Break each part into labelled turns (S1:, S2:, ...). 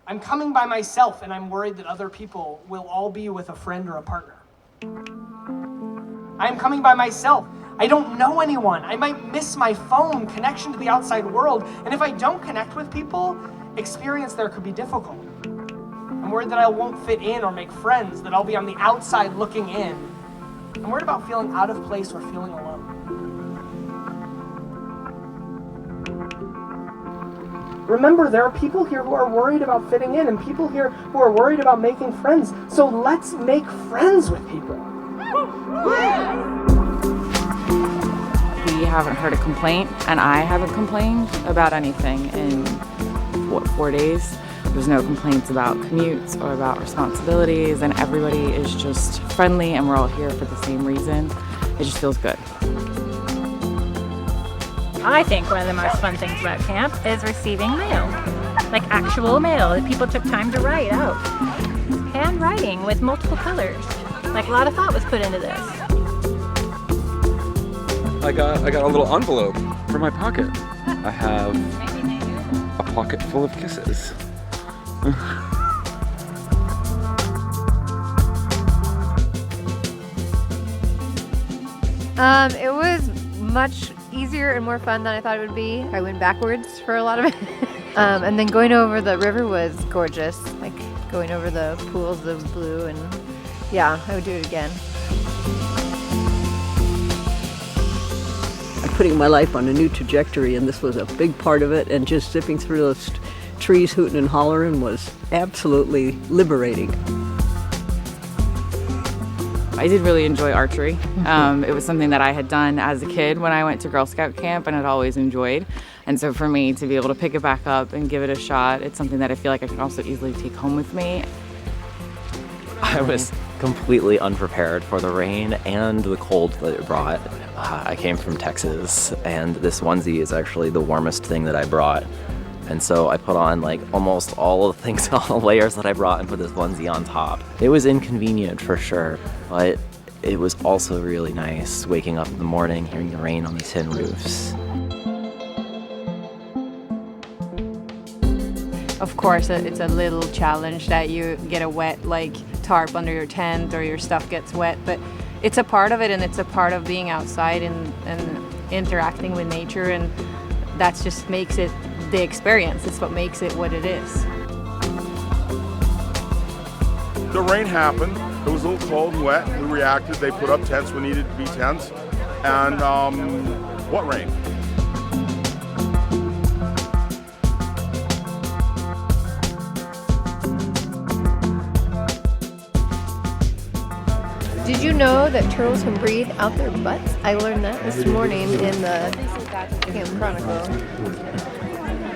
S1: I'm coming by myself and I'm worried that other people will all be with a friend or a partner. I'm coming by myself. I don't know anyone. I might miss my phone connection to the outside world. And if I don't connect with people, experience there could be difficult. I'm worried that I won't fit in or make friends, that I'll be on the outside looking in. I'm worried about feeling out of place or feeling alone. Remember, there are people here who are worried about fitting in and people here who are worried about making friends. So let's make friends with people.
S2: We haven't heard a complaint, and I haven't complained about anything in 4 days. There's no complaints about commutes or about responsibilities, and everybody is just friendly, and we're all here for the same reason. It just feels good.
S3: I think one of the most fun things about camp is receiving mail, like actual mail that people took time to write out. Handwriting with multiple colors. Like a lot of thought was put into this.
S4: I got a little envelope for my pocket. I have a pocket full of kisses.
S5: It was much easier and more fun than I thought it would be. I went backwards for a lot of it. And then going over the river was gorgeous. Like going over the pools of blue, and yeah, I would do it again.
S6: I'm putting my life on a new trajectory, and this was a big part of it, and just zipping through those trees hooting and hollering was absolutely liberating.
S2: I did really enjoy archery. It was something that I had done as a kid when I went to Girl Scout camp and had always enjoyed. And so for me to be able to pick it back up and give it a shot, it's something that I feel like I can also easily take home with me.
S7: I was completely unprepared for the rain and the cold that it brought. I came from Texas, and this onesie is actually the warmest thing that I brought. And so I put on like almost all of the things, all the layers that I brought, and put this onesie on top. It was inconvenient for sure, but it was also really nice waking up in the morning, hearing the rain on these tin roofs.
S8: Of course, it's a little challenge that you get a wet tarp under your tent or your stuff gets wet, but it's a part of it, and it's a part of being outside and interacting with nature, and that just makes it the experience. It's what makes it what it is.
S9: The rain happened. It was a little cold and wet. We reacted. They put up tents when needed to be tents. And what rain?
S5: Did you know that turtles can breathe out their butts? I learned that this morning in the Camp Chronicle.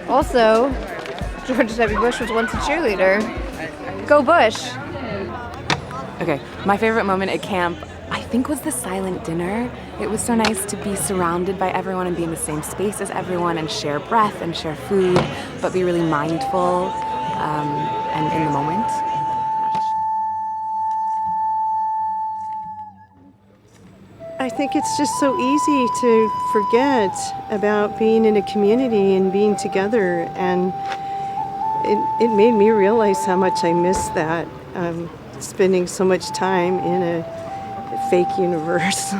S5: Also, George W. Bush was once a cheerleader. Go Bush!
S10: Okay, my favorite moment at camp, I think, was the silent dinner. It was so nice to be surrounded by everyone and be in the same space as everyone and share breath and share food, but be really mindful and in the moment.
S11: I think it's just so easy to forget about being in a community and being together, and it made me realize how much I miss that, spending so much time in a fake universe.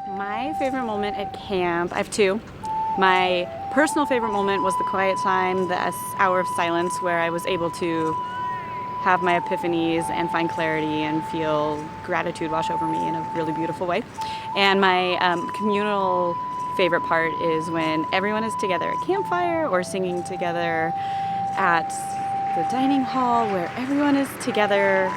S12: My favorite moment at camp, I have two. My personal favorite moment was the quiet time, the hour of silence where I was able to have my epiphanies and find clarity and feel gratitude wash over me in a really beautiful way. And my communal favorite part is when everyone is together at campfire or singing together at the dining hall, where everyone is together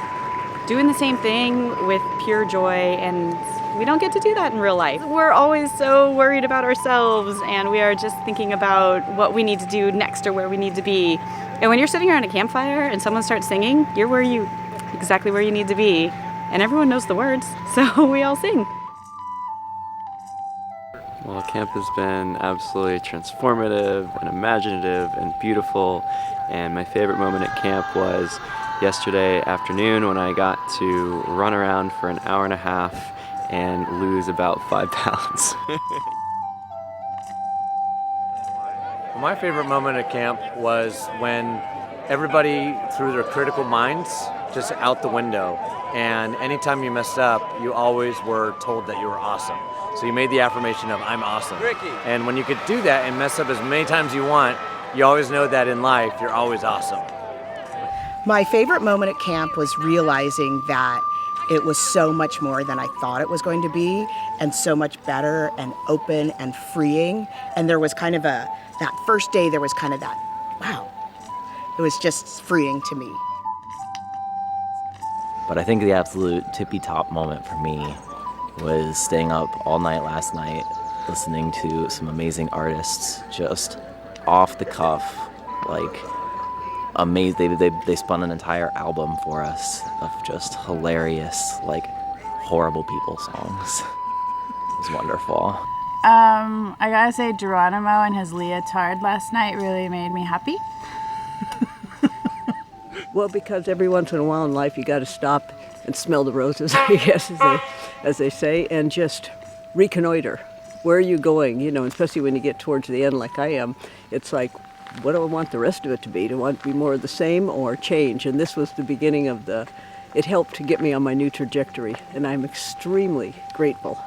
S12: doing the same thing with pure joy, and we don't get to do that in real life. We're always so worried about ourselves, and we are just thinking about what we need to do next or where we need to be. And when you're sitting around a campfire and someone starts singing, you're exactly where you need to be. And everyone knows the words, so we all sing.
S13: Well, camp has been absolutely transformative and imaginative and beautiful. And my favorite moment at camp was yesterday afternoon when I got to run around for an hour and a half and lose about 5 pounds.
S14: My favorite moment at camp was when everybody threw their critical minds just out the window, and anytime you messed up, you always were told that you were awesome. So you made the affirmation of I'm awesome. And when you could do that and mess up as many times as you want, you always know that in life you're always awesome.
S15: My favorite moment at camp was realizing that it was so much more than I thought it was going to be, and so much better and open and freeing. And there was kind of that first day, there was kind of that, wow. It was just freeing to me.
S7: But I think the absolute tippy top moment for me was staying up all night last night, listening to some amazing artists, just off the cuff, like amazing. They spun an entire album for us of just hilarious, like horrible people songs. It was wonderful.
S16: I gotta say Geronimo and his leotard last night really made me happy.
S6: Well, because every once in a while in life you got to stop and smell the roses, I guess, as they say, and just reconnoiter. Where are you going? You know, especially when you get towards the end like I am, it's like, what do I want the rest of it to be? Do I want it to be more of the same or change? And this was the beginning of it helped to get me on my new trajectory, and I'm extremely grateful.